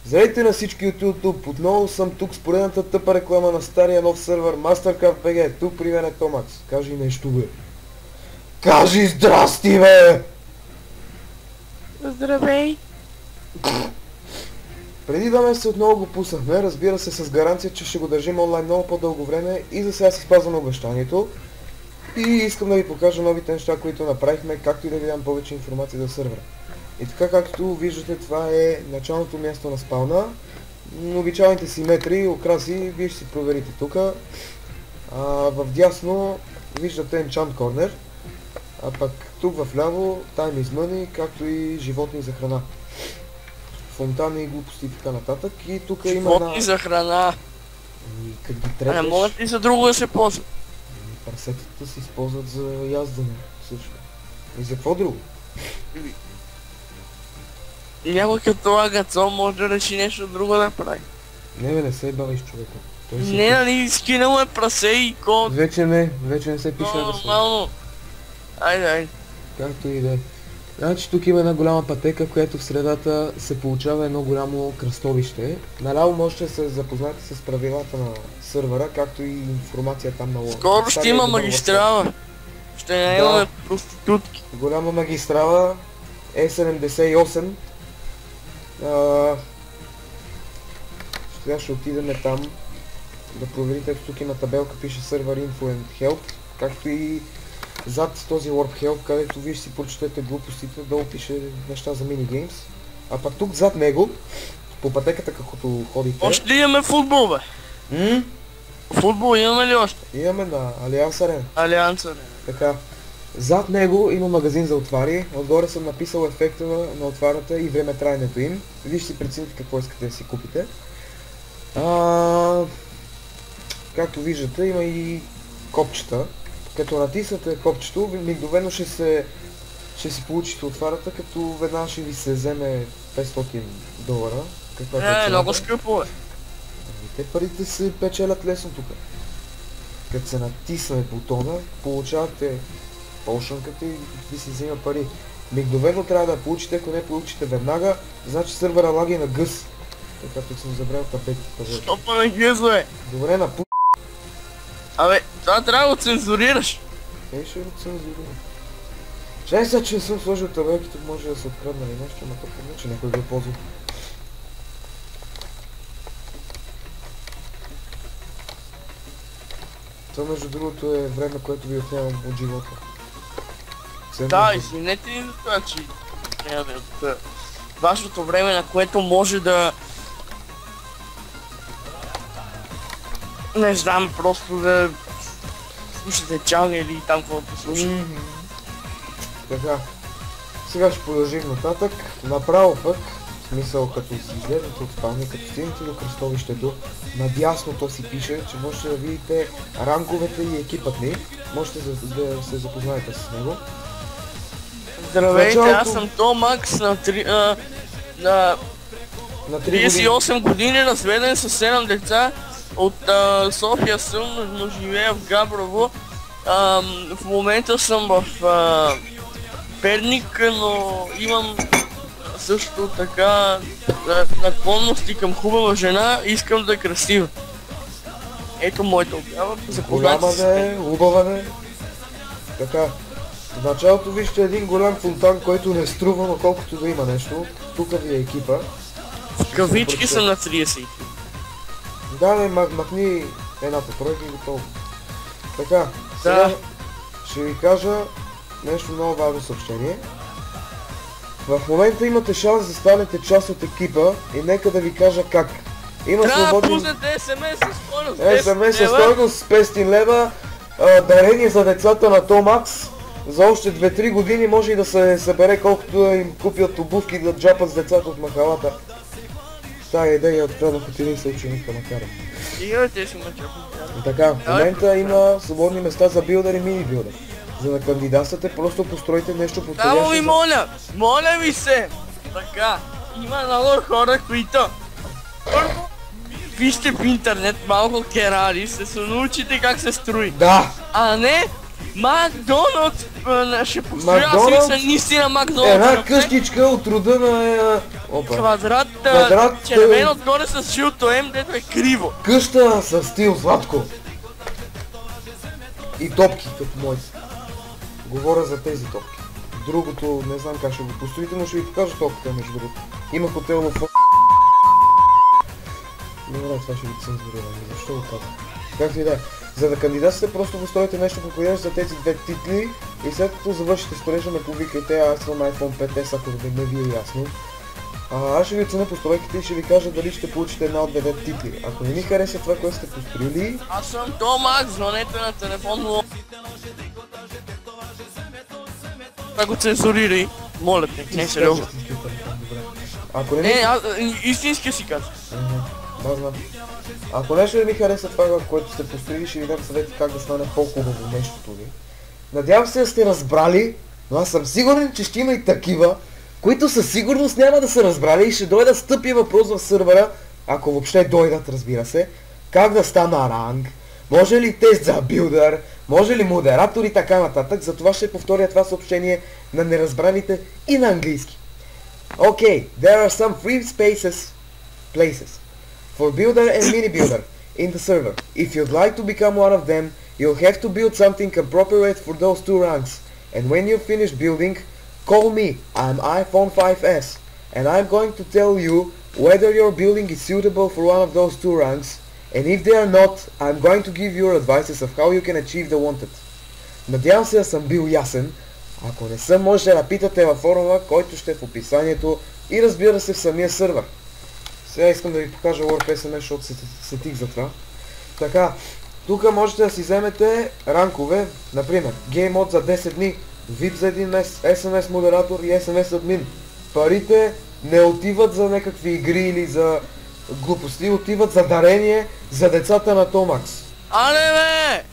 Здравейте на всички от YouTube, отново съм тук с поредната тъпа реклама на стария нов сървър Mastercraft BG. Тук при мен е Томакс. Кажи нещо, бе. Кажи здрасти, бе! Здравей! Преди 2 месеца отново го пуснахме, разбира се с гаранция, че ще го държим онлайн много по-дълго време и за сега си спазваме обещанието. И искам да ви покажа новите неща, които направихме, както и да ви дам повече информация за сървъра. И така, както виждате, това е началното място на спауна. Обичайните симетрии, окраси, вие ще си проверите тук. В дясно виждате Enchant Corner, а пък тук в ляво Time is Money, както и животни за храна. Фонтани и глупости и така нататък. И тук има Животни за храна. И като ги трепеш... А не могат ли за друго да се ползват? Парсетата се използват за яздане също. И за какво друго? И някой като Агацон може да реши нещо друго да прави. Не се бавиш човека. Не, нали, скинал е прасе и код. Вече не се пише Агацон. Нормално. Айде. Както и да е. Значи тук има една голяма пътека, в която в средата се получава едно голямо кръстовище. Наляво можете да се запознаете с правилата на сървъра, както и информация там на лода. Скоро ще има магистрала. Ще имаме проститутки. Голяма магистрала Е78. Сега ще отидем там да проверите, тук има табелка, пише Server Info and Help, както и зад този Warp Help, където вие ще си прочетете глупостите, долу пише неща за минигеймс. А пък тук зад него, по пътеката каквото ходите... Още ли имаме футбол, бе? Футбол имаме ли още? Имаме на Алианс Арена. Алианс Арена. Така. Зад него има магазин за отвари, отгоре съм написал ефекта на отварата и времетраенето им. Вие ще си прецените какво искате да си купите. Както виждате, има и копчета. Като натиснете копчето, мигновено ще си получите отварата, като веднага ще ви се вземе $500. Много скъпо е. Те парите се печелят лесно тук. Като се натисне бутона, получавате полшанката и ви се взима пари. Мигновено трябва да получите, ако не получите веднага, значи сървъра лаги на гъс. Така тук съм забрал тапетите. Стопа на гъс, бе! Добре, на пу... Абе, това трябва да го цензурираш. Ще го цензурирам. Чай сега, че не съм сложил табелките, може да се открадна или нещо, но пък не, че някой го ползва. Това между другото е време, което ви отнемам от живота. Да, извинете ни за това, че нямаме от вашето време, на което може да... Не знам, просто да слушате чалга или там каквото слушате. Така, сега ще продължим нататък. Направо пък, в смисъл като си излезете от спални, като стигнете до кръстовището, надясно то си пише, че можете да видите ранговете и екипът ни. Можете да се запознаете с него. Здравейте, аз съм Томакс на 38 години, разведен с 7 деца. От София съм, но живея в Габрово. В момента съм в Перник, но имам също така наклонности към хубава жена и искам да е красива. Ето моята обява, запознайте се. Хубава да е. Така, в началото вижте един голям фонтан, който не струва, но колкото да има нещо. Тук ви е екипа. В кавички съм на 30. Да, махни едната тройка и готово. Така, сега ще ви кажа нещо много важно съобщение. В момента имате шанс да станете част от екипа и нека да ви кажа как. Трябва да пуснете СМС със стойност 500 лева, дарение за децата на Томакс. За още 2-3 години може и да се събере колкото им купят обувки да джапат с децата от махалата. Тая идея откраднах от един съученика макар. Те си мъчат. Така, в момента има свободни места за билдър и мини билдър. За да кандидатствате, просто постройте нещо подходящо. Само ви моля ви се! Така, има много хора, които първо вижте в интернет малко керари, се научите как се строи. Да! А не Макдоналдс ще построя, аз мисля наистина Макдоналдс. Една къщичка от рода на... Квадрат червено отгоре с шилто М, дето е криво. Къща с стил Златко. И топки, като моите. Говоря за тези топки. Другото не знам как ще го построите, но ще ви покажа топката между другото. Има хотел в... Добре, това ще ви цензурирам. Защо го казвам? Както и да е. За да кандидатствате, просто построите нещо подходящо за тези две титли и след като завършите строежа ме повикайте, аз съм iPhone 5S, ако не ви е ясно. Аз ще ви оценя постройките и ще ви кажа дали ще получите една от двете титли. Ако не ми хареса това, което сте построили... Аз съм Томак, звънете на телефон, но... Да го цензурирай, моля те, не е сериозно. Ако не... Не, истински си казвам. Да, знам. Ако нещо не ми хареса това, което сте построили, ще ви дам съвети как да стане по-хубаво нещото ви. Надявам се да сте разбрали, но аз съм сигурен, че ще има и такива, които със сигурност няма да са разбрали и ще дойдат стъпи въпрос в сървъра, ако въобще дойдат, разбира се, как да стана ранг, може ли тест за билдър, може ли модератор и така нататък. Затова ще повторя това съобщение на неразбраните и на английски. Okay, there are some free places for builder and mini builder in the server. If you'd like to become one of them, you'll have to build something appropriate for those two ranks. And when you finish building, call me. I'm iPhone 5S, and I'm going to tell you whether your building is suitable for one of those two ranks. And if they are not, I'm going to give you advices of how you can achieve the wanted. Надявам се да съм бил ясен. Ако не съм, можете да питате във форума, който ще е в описанието и разбира се в самия сървър. Сега искам да ви покажа WordPress, защото се сетих за това. Така, тук можете да си вземете ранкове, например, Game Mode за 10 дни, VIP за 1 месец, SMS модератор и SMS админ. Парите не отиват за някакви игри или за глупости, отиват за дарение за децата на Томакс. Але бе!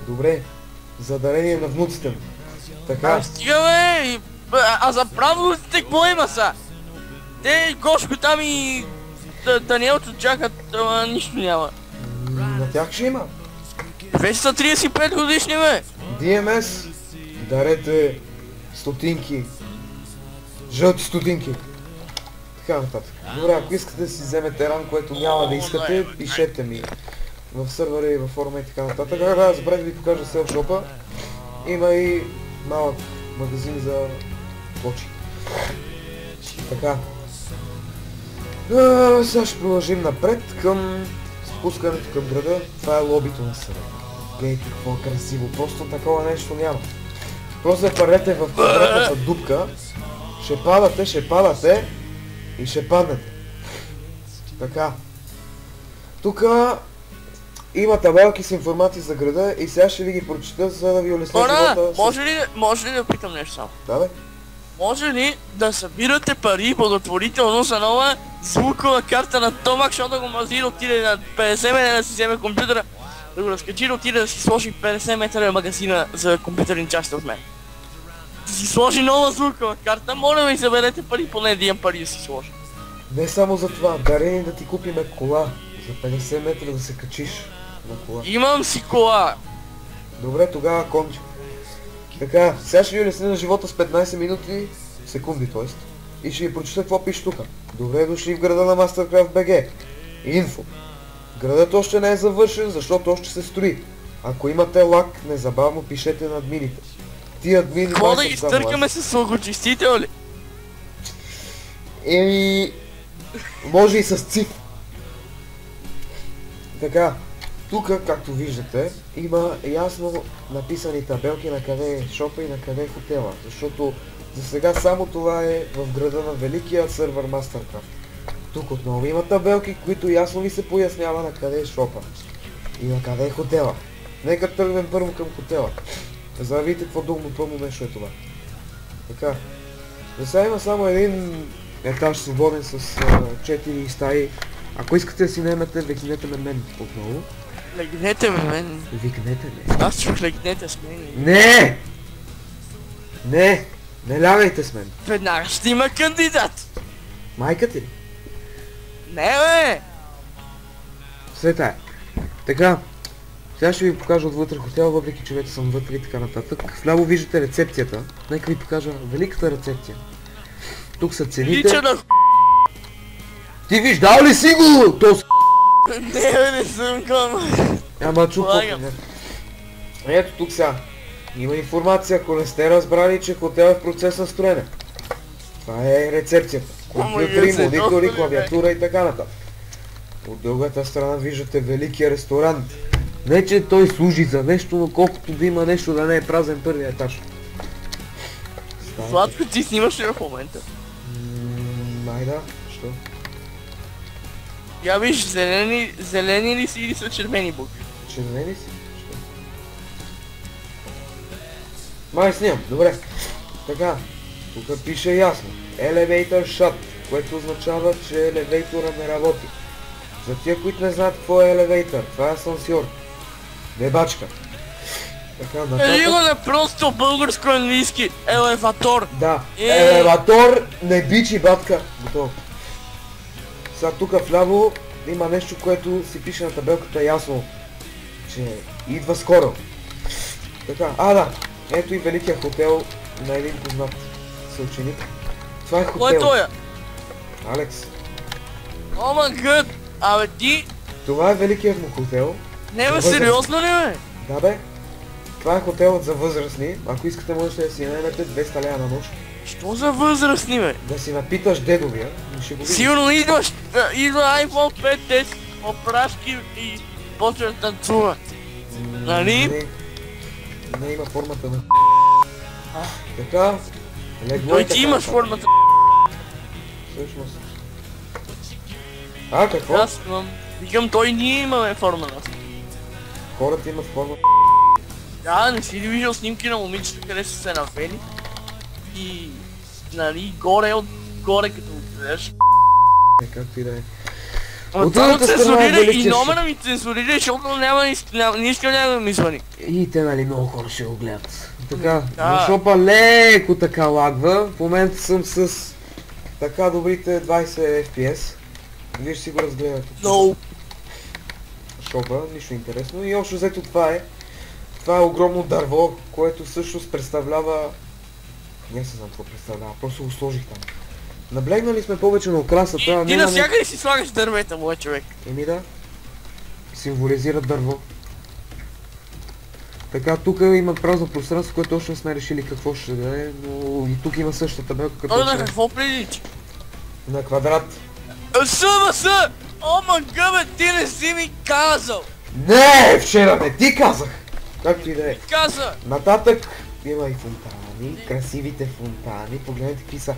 Добре, за дарение на внуците му. Така. Стига бе! А за правилниците какво има са? Те Гошко там и Даниелчо чакат, нищо няма. На тях ще има. Вече са 35 годишни бе! DMS, дарете стотинки, жълти стотинки. Така нататък. Добре, ако искате да си вземете ран, което няма да искате, пишете ми в сървъра и във форума и така нататък. Да, забравих да ви покажа Sell Shop-а. Има и малък магазин за плочи. Така. Сега ще продължим напред към спускането към града. Това е лобито на сървъра. Гледайте какво е красиво, просто такова нещо няма. Просто да падете в квадратната дупка, ще падате и ще паднете. Така. Тука има табелки с информация за града и сега ще ви ги прочита, за да ви улесня живота. Може ли да питам нещо само? Да бе. Може ли да събирате пари благотворително за нова звукова карта на Томак, защото да го мази да отиде на 50 метра да си вземе компютъра, да го разкачи да отиде да си сложи 50 метра магазина за компютърни части от мен. Да си сложи нова звукова карта, моля ви съберете пари, поне да имам пари да си сложи. Не само за това, дарение да ти купиме кола, за 50 метра да се качиш на кола. Имам си кола! Добре, тогава кончо. Така, сега ще ви улесня на живота с 15 минути, секунди т.е. и ще ви прочита какво пише тука. Добре дошли в града на Mastercraft BG. Инфо. Градът още не е завършен, защото още се строи. Ако имате лак, незабавно пишете на админите. Ти админи... Какво да ги стъркаме с слъгочистител ли? Еми... може и с циф. Така, тук, както виждате, има ясно написани табелки на къде е шопа и на къде е хотела, защото за сега само това е в града на великия сървър Mastercraft. Тук отново има табелки, които ясно ви се пояснява на къде е шопа и на къде е хотела. Нека тръгнем първо към хотела, за да видите какво дълно пълно нещо е това. Така, за сега има само един етаж свободен с 4 стаи. Ако искате да си наемете, викнете ме мен отново. Легнете ме мен. Викнете ме. Аз чух легнете с мен. Не! Не! Не лягайте с мен. Веднага ще има кандидат. Майка ти? Не бе! След тая. Така, сега ще ви покажа отвътре хотела, въпреки че вече съм вътре и така нататък. Вляво виждате рецепцията. Нека ви покажа великата рецепция. тук са цените. Лича на Ти виждал ли си го? То с... Не, бе, не съм към. Ама чу Слагам. Ето тук сега. Има информация, ако не сте разбрали, че хотел е в процес на строене. Това е рецепцията. Компютри, се, монитори, Господи, клавиатура и така нататък. От другата страна виждате великия ресторант. Не, че той служи за нещо, но колкото да има нещо да не е празен първия етаж. Сладко, ти снимаш ли в момента? Май да, що? Я виж, зелени ли си или са червени букви? Червени си? Що? Май снимам, добре. Така, тук пише ясно. Elevator shut, което означава, че елевейтора не работи. За тия, които не знаят какво е елевейтор, това е асансьор. Не бачка. Така, Ели го нататък. на просто българско-английски елеватор. Да, елеватор, не бичи батка. Готово. Сега тук вляво има нещо, което си пише на табелката ясно, че идва скоро. Така, да, ето и великия хотел на един познат съученик. Това е Кой е хотел. тоя? Алекс. О май гъд! Абе ти... Това е великият му хотел. Не бе, Възраст. сериозно ли бе? Да бе. Това е хотелът за възрастни. Ако искате можете да си наймете 200 лева на нощ. Що за възрастни бе? Да си напиташ дедовия. И ще го видиш. Сигурно идва iPhone 5S, опрашки и почва да танцува. Нали? Не има формата на... Така. Легло Той и ти така. имаш формата. Всъщност. Какво? Аз имам. Викам, той ние имаме форма нас. Хората имат форма. Да, не си ли виждал снимки на момичета, къде са се навели? И... Нали, горе като го гледаш. Както и да е. Ама От това другата страна цензурира и великия номера ми цензурира, защото не искам някой да ми звъни. И те нали много хора ще го гледат. Така, Да. на шопа леко така лагва. В момента съм с така добрите 20 FPS. Вие ще си го разгледате. No. Шопа, нищо интересно. И общо взето това е. Това е огромно дърво, което всъщност представлява... Не се знам какво представлява, просто го сложих там. Наблегнали сме повече на украсата. Ти няма навсякъде си слагаш дървета, моя човек. Еми да. Символизира дърво. Така, тук има празно пространство, което още не сме решили какво ще да е, но и тук има същата табелка като Той на вчера. какво прилича? На квадрат. Съмаса! О, мъгъбе, ти не си ми казал! Не, вчера не ти казах! Както и да е. Каза! Нататък има и фонтани, красивите фонтани. Погледнете какви са.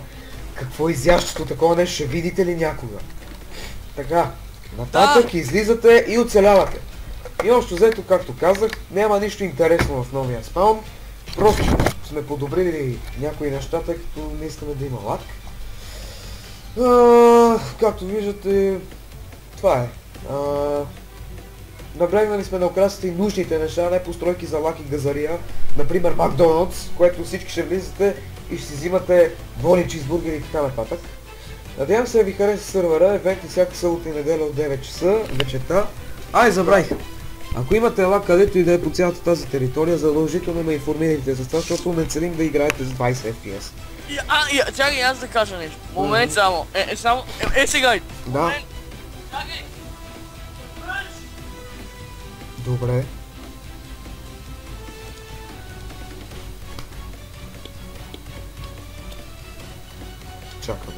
Какво изящето, такова нещо ще видите ли някога? Така, нататък излизате и оцелявате. И общо взето, както казах, няма нищо интересно в новия спаун. Просто сме подобрили някои неща, тъй като не искаме да има лак. Както виждате, това е. Наблегнали сме на украсите и нужните неща, не постройки за лак и газария. Например Макдоналдс, което всички ще влизате и ще си взимате болни чизбургери и така нататък. Надявам се да ви хареса сървъра, евенти всяка събота и неделя от 9 часа вечерта. Забравих! Ако имате лак където и да е по цялата тази територия, задължително ме информирайте за това, защото не целим да играете с 20 FPS. Чакай, аз да кажа нещо. Момент само. Сега. Да. Момент. Чакай. Добре. Чакаме.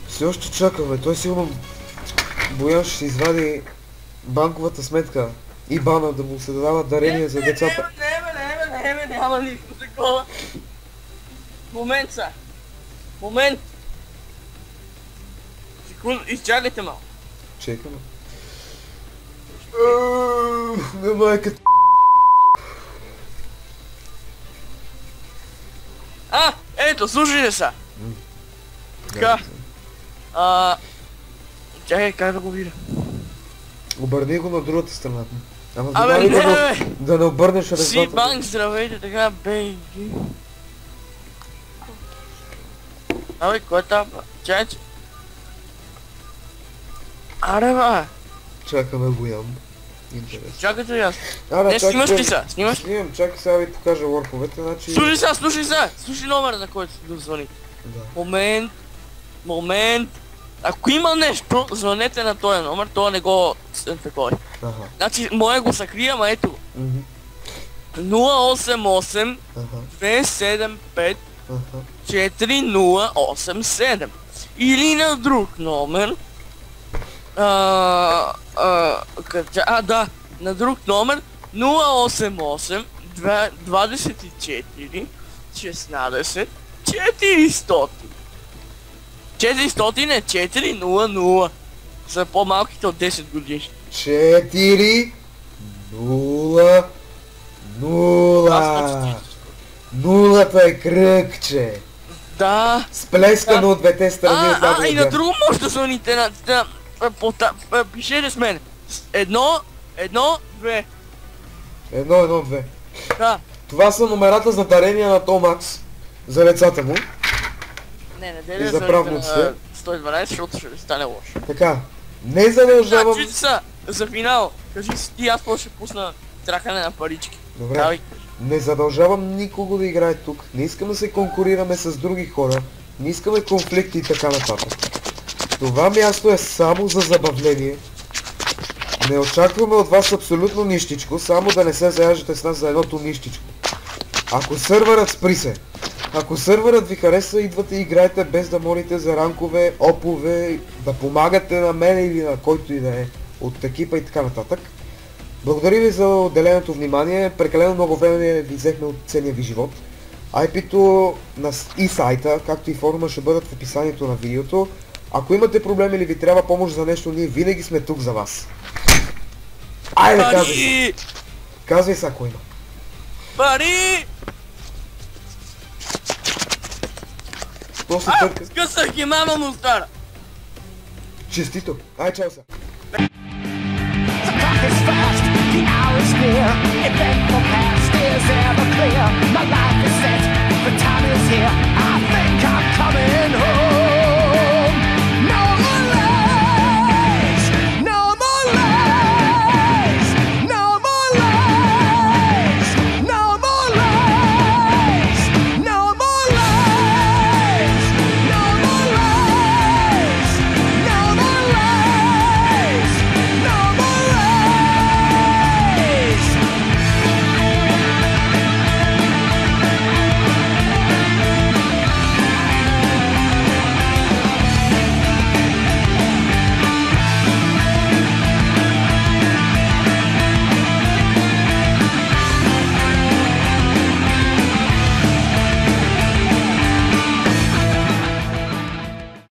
Все още чакаме. Той сигурно Боян ще си извади банковата сметка и бана да му се дава дарение за децата. Не, няма нищо такова. Момент са. Момент. Секунд, изчакайте малко. Чекаме. На майката. Ето, слушайте са. Така. Чакай, как да го видя? Обърни го на другата страна. Ама Абе, внимавай не, да не обърнеш Си резултата. банк, здравейте, така, бейби. Абе, кой е тапа? Чакай. Аре, ба. Чакаме Боян. Интересно. Чакайте и аз. Да, Не, снимаш чакай, ли са? Снимаш ли? Снимам, чакай сега ви покажа лорповете, значи... Слушай сега! Слушай номера, на който си дозвони. Да. Момент. Ако има нещо, звънете на този номер, това не го такова. Ага. Значи, моя го съкрия, ама ето. Мгм. 088 Ага. 275 Ага. 4087 или на друг номер да, на друг номер 088 24 16 400 400 е 400 за по-малките от 10 години. 4 0 0. Нулата е кръгче. Да. Сплескано от двете страни отляво И на отдясно. друго може да звъните пишете с мен. 1, 2. 1, 1, 2. Да. Това са номерата за дарения на Томакс за децата му. Не И деля за звъните правнуците. на 112, защото ще ви стане лошо. Така. Не задължавам... Чуйте са, за финал. Кажи си ти, аз после ще пусна тракане на парички. Добре. Давай. Не задължавам никого да играе тук. Не искам да се конкурираме с други хора. Не искаме конфликти и така нататък. Това място е само за забавление. Не очакваме от вас абсолютно нищичко, само да не се заяждате с нас за едното нищичко. Ако сървърът спри се, ако сървърът ви хареса, идвате и играете без да молите за ранкове, опове, да помагате на мен или на който и да е от екипа и така нататък. Благодаря ви за отделеното внимание, прекалено много време ви взехме от ценния ви живот. IP-то и сайта, както и форума ще бъдат в описанието на видеото. Ако имате проблеми или ви трябва помощ за нещо, ние винаги сме тук за вас. Айде, казвай се. Казвай се, ако има. Пари! То се търка. Скъсах ги, мама му стара! Честито. Ай, чао се. The clock is fast, the hour is near. Eventful past is ever clear. My life is set, the time is here.